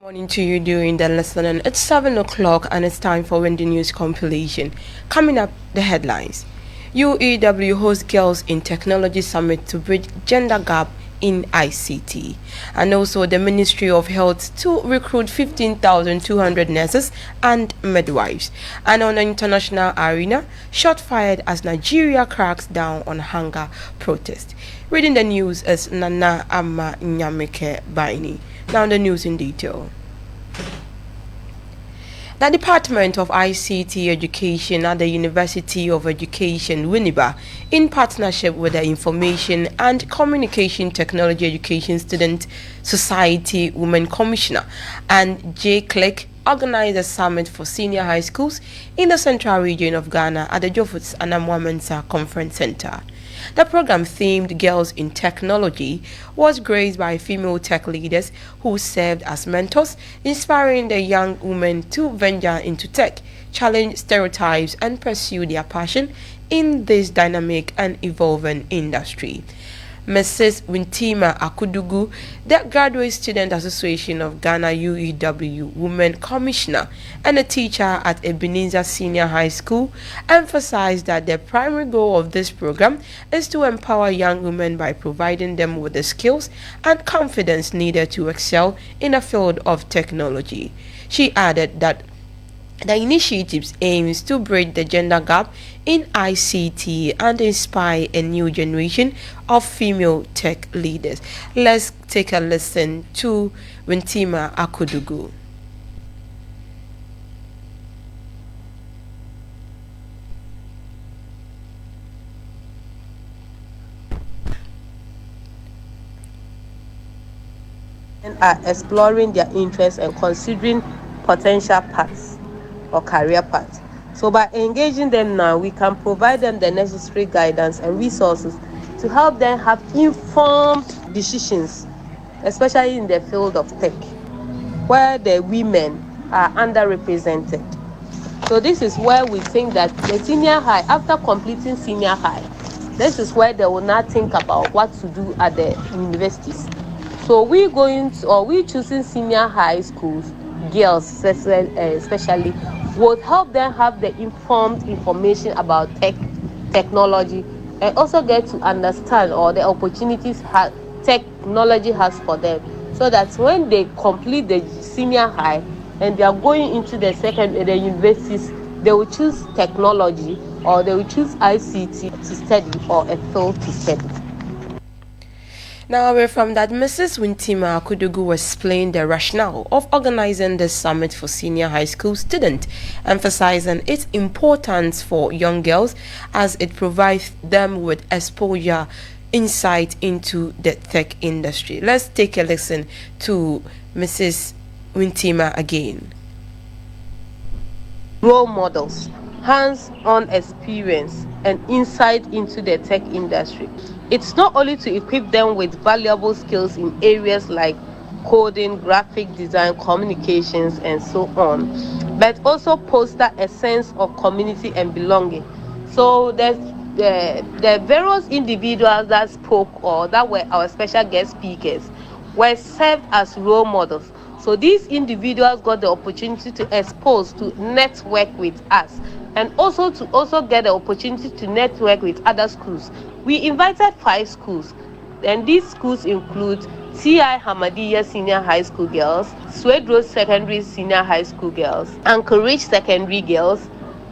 Morning to you during the listening. It's 7 o'clock and it's time for Wendy News Compilation. Coming up, the headlines. UEW hosts Girls in Technology Summit to bridge gender gap in ICT. And also the Ministry of Health to recruit 15,200 nurses and midwives. And on the international arena, shot fired as Nigeria cracks down on hunger protest. Reading the news is Nana Amma Nyamike Baini. Now the news in detail. The Department of ICT Education at the University of Education, Winneba, in partnership with the Information and Communication Technology Education Student Society Women Commissioner and J-Click, organized a summit for senior high schools in the central region of Ghana at the Jofuts Anamwa Conference Center. The program, themed Girls in Technology, was graced by female tech leaders who served as mentors, inspiring the young women to venture into tech, challenge stereotypes, and pursue their passion in this dynamic and evolving industry. Mrs. Wintima Akudugu, the Graduate Student Association of Ghana UEW Women Commissioner and a teacher at Ebenezer Senior High School, emphasized that the primary goal of this program is to empower young women by providing them with the skills and confidence needed to excel in the field of technology. She added that the initiative aims to bridge the gender gap in ICT and inspire a new generation of female tech leaders. Let's take a listen to Wintima Akudugu. And are exploring their interests and considering potential paths or career paths. So by engaging them now, we can provide them the necessary guidance and resources to help them have informed decisions, especially in the field of tech, where the women are underrepresented. So this is where we think that the senior high, after completing senior high, this is where they will not think about what to do at the universities. So we choosing senior high schools, girls especially, would help them have the informed information about technology, and also get to understand all the opportunities technology has for them, so that when they complete the senior high and they are going into the universities, they will choose technology or they will choose ICT to study or a field to study. Now, away from that, Mrs. Wintima Akudugu explained the rationale of organizing this summit for senior high school students, emphasizing its importance for young girls as it provides them with exposure, insight into the tech industry. Let's take a listen to Mrs. Wintima again. Role models, hands-on experience, and insight into the tech industry. It's not only to equip them with valuable skills in areas like coding, graphic design, communications, and so on, but also foster a sense of community and belonging. So there's the various individuals that spoke or that were our special guest speakers were served as role models. So these individuals got the opportunity to expose, to network with us, and also to get the opportunity to network with other schools. We invited 5 schools, and these schools include T.I. Hamadiya Senior High School Girls, Swedrow Secondary Senior High School Girls, Anchorage Secondary Girls,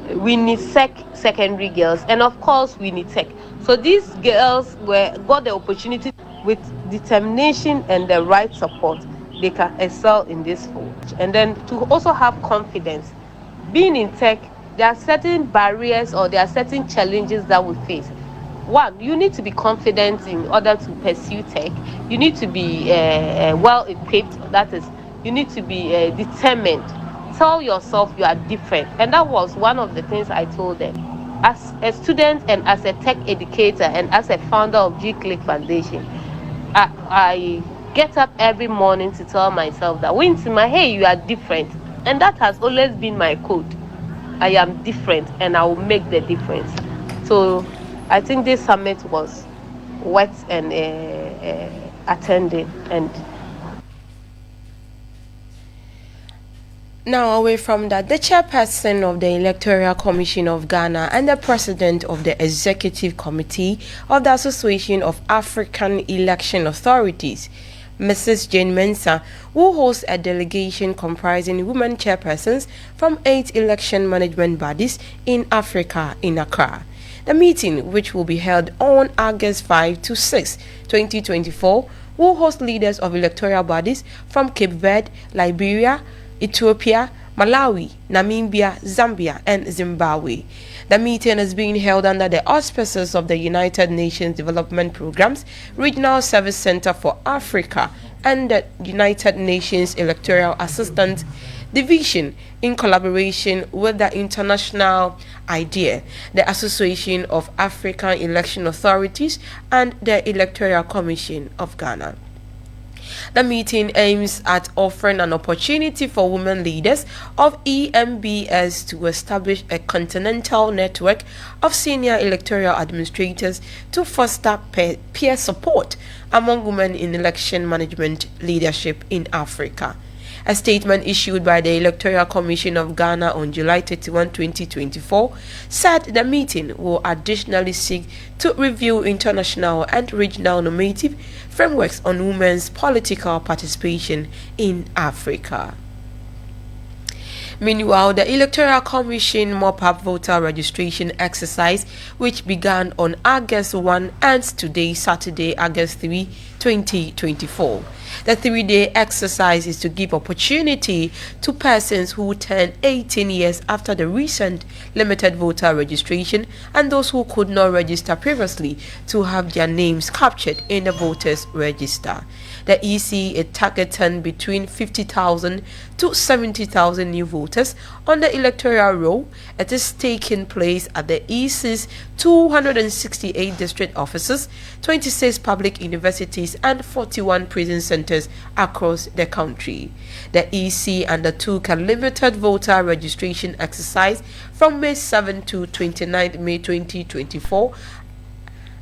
Winnipeg Secondary Girls, and of course Winnipeg. So these girls got the opportunity, with determination and the right support, they can excel in this field. And then to also have confidence. Being in tech, there are certain barriers or there are certain challenges that we face. One, you need to be confident in order to pursue tech. You need to be well equipped. That is, you need to be determined. Tell yourself you are different. And that was one of the things I told them. As a student and as a tech educator and as a founder of G-Click Foundation, I get up every morning to tell myself that, Wintima, hey, you are different. And that has always been my code. I am different and I will make the difference. So I think this summit was worth and attending. And Now, away from that, the chairperson of the Electoral Commission of Ghana and the president of the Executive Committee of the Association of African Election Authorities, Mrs. Jane Mensah, will host a delegation comprising women chairpersons from 8 election management bodies in Africa in Accra. The meeting, which will be held on August 5 to 6, 2024, will host leaders of electoral bodies from Cape Verde, Liberia, Ethiopia, Malawi, Namibia, Zambia, and Zimbabwe. The meeting is being held under the auspices of the United Nations Development Programme's Regional Service Center for Africa and the United Nations Electoral Assistance Division in collaboration with the International IDEA, the Association of African Election Authorities, and the Electoral Commission of Ghana. The meeting aims at offering an opportunity for women leaders of EMBS to establish a continental network of senior electoral administrators to foster peer support among women in election management leadership in Africa. A statement issued by the Electoral Commission of Ghana on July 31, 2024, said the meeting will additionally seek to review international and regional normative frameworks on women's political participation in Africa. Meanwhile, the Electoral Commission mop-up voter registration exercise, which began on August 1, ends today, Saturday, August 3, 2024. The 3-day exercise is to give opportunity to persons who turn 18 years after the recent limited voter registration and those who could not register previously to have their names captured in the voters register. The EC is targeting between 50,000 to 70,000 new voters on the electoral roll. It is taking place at the EC's 268 district offices, 26 public universities, and 41 prison centers across the country. The EC undertook a limited voter registration exercise from May 7 to 29 May 2024.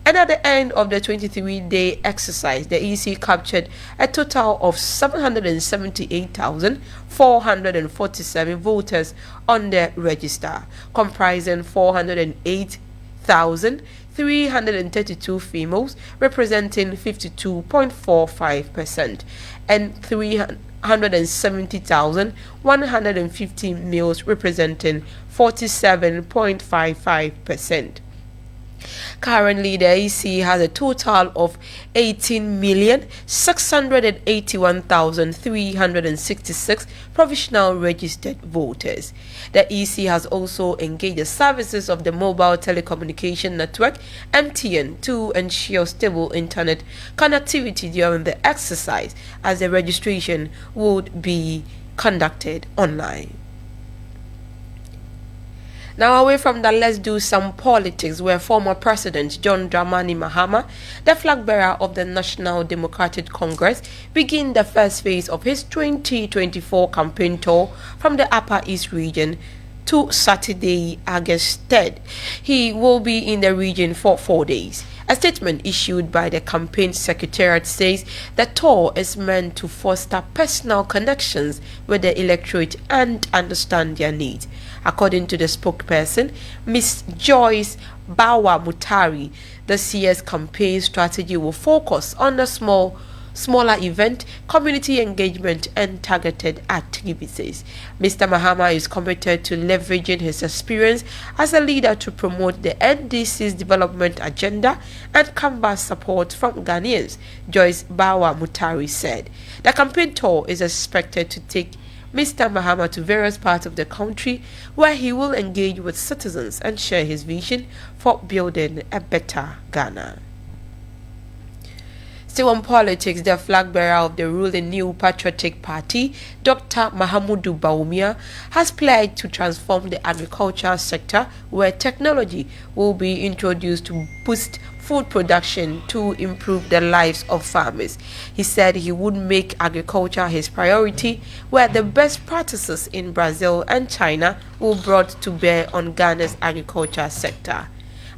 And at the end of the 23-day exercise, the EC captured a total of 778,447 voters on the register, comprising 408,332 females, representing 52.45%, and 370,150 males, representing 47.55%. Currently, the EC has a total of 18,681,366 provisional registered voters. The EC has also engaged the services of the Mobile Telecommunication Network (MTN) to ensure stable internet connectivity during the exercise, as the registration would be conducted online. Now, away from that, let's do some politics, where former President John Dramani Mahama, the flag bearer of the National Democratic Congress, begin the first phase of his 2024 campaign tour from the Upper East region to Saturday, August 3rd. He will be in the region for 4 days. A statement issued by the campaign secretariat says the tour is meant to foster personal connections with the electorate and understand their needs. According to the spokesperson, Ms. Joyce Bawa Mutari, the CS campaign strategy will focus on the smaller event, community engagement, and targeted activities. Mr. Mahama is committed to leveraging his experience as a leader to promote the NDC's development agenda and canvass support from Ghanaians, Joyce Bawa Mutari said. The campaign tour is expected to take Mr. Mahama to various parts of the country, where he will engage with citizens and share his vision for building a better Ghana. Still on politics, the flag bearer of the ruling New Patriotic Party, Dr. Mahamudu Bawumia, has pledged to transform the agricultural sector, where technology will be introduced to boost food production to improve the lives of farmers. He said he would make agriculture his priority, where the best practices in Brazil and China will be brought to bear on Ghana's agriculture sector.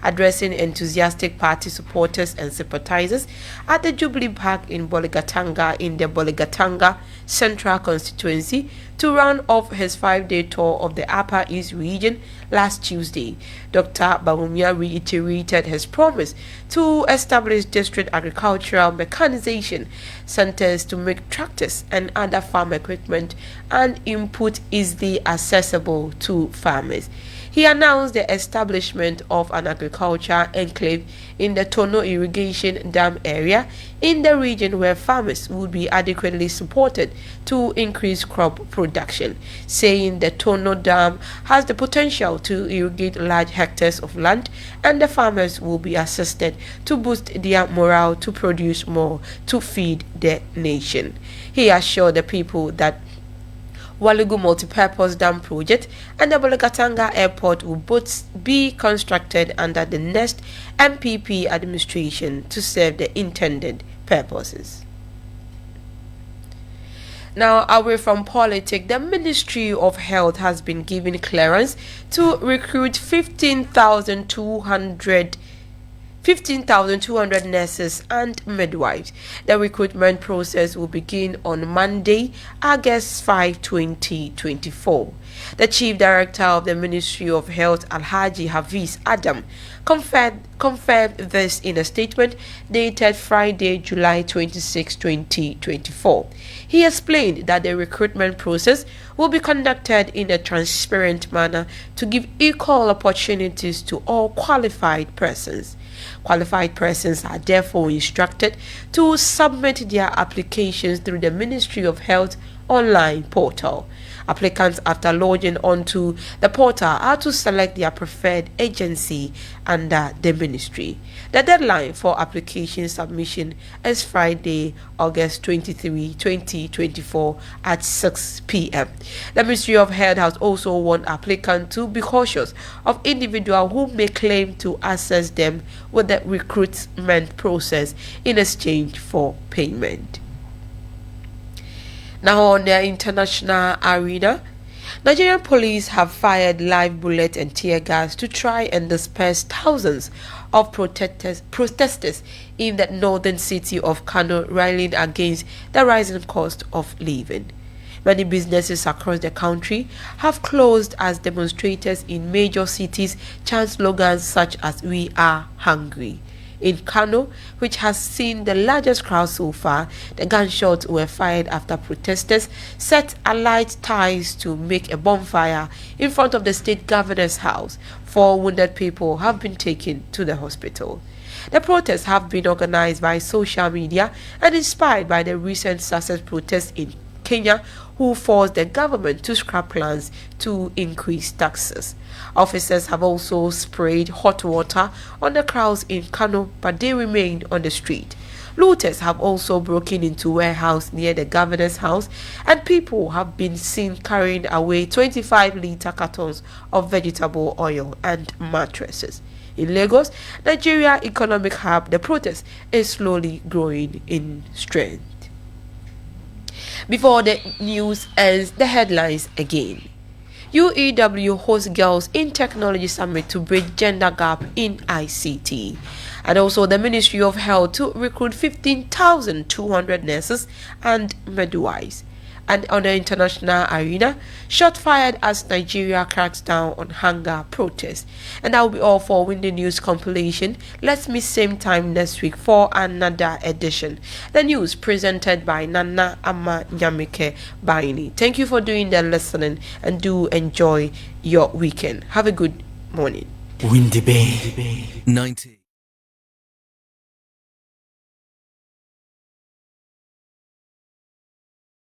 addressing enthusiastic party supporters and sympathizers at the Jubilee Park in Bolgatanga in the Bolgatanga Central Constituency to round off his 5-day tour of the Upper East region last Tuesday. Dr. Bawumia reiterated his promise to establish district agricultural mechanization centers to make tractors and other farm equipment and input easily accessible to farmers. He announced the establishment of an agriculture enclave in the Tono irrigation dam area in the region where farmers would be adequately supported to increase crop production, saying the Tono dam has the potential to irrigate large hectares of land and the farmers will be assisted to boost their morale to produce more to feed the nation. He assured the people that Walugu Multipurpose Dam Project and the Bolgatanga Airport will both be constructed under the next MPP administration to serve the intended purposes. Now, away from politics, the Ministry of Health has been given clearance to recruit 15,200 nurses and midwives. The recruitment process will begin on Monday, August 5, 2024. The Chief Director of the Ministry of Health, Alhaji Hafiz Adam, confirmed this in a statement dated Friday, July 26, 2024. He explained that the recruitment process will be conducted in a transparent manner to give equal opportunities to all qualified persons. Qualified persons are therefore instructed to submit their applications through the Ministry of Health online portal. Applicants, after logging onto the portal, are to select their preferred agency under the ministry. The deadline for application submission is Friday, August 23, 2024 at 6 p.m. The Ministry of Health has also warned applicants to be cautious of individuals who may claim to access them with the recruitment process in exchange for payment. Now, on the international arena, Nigerian police have fired live bullets and tear gas to try and disperse thousands of protesters in the northern city of Kano, rallying against the rising cost of living. Many businesses across the country have closed as demonstrators in major cities chant slogans such as "We are hungry." In Kano, which has seen the largest crowd so far, the gunshots were fired after protesters set alight ties to make a bonfire in front of the state governor's house. 4 wounded people have been taken to the hospital. The protests have been organized by social media and inspired by the recent success protests in Kenya, who forced the government to scrap plans to increase taxes. Officers have also sprayed hot water on the crowds in Kano, but they remained on the street. Looters have also broken into a warehouse near the governor's house, and people have been seen carrying away 25-liter cartons of vegetable oil and mattresses. In Lagos, Nigeria economic hub, the protest is slowly growing in strength. Before the news ends, the headlines again. UEW hosts Girls in Technology Summit to bridge gender gap in ICT. And also the Ministry of Health to recruit 15,200 nurses and midwives. And on the international arena, shot fired as Nigeria cracks down on hunger protests. And that will be all for Windy News Compilation. Let's meet same time next week for another edition. The news presented by Nana Ama Nyamike Baini. Thank you for doing the listening and do enjoy your weekend. Have a good morning. Windy Bay 90.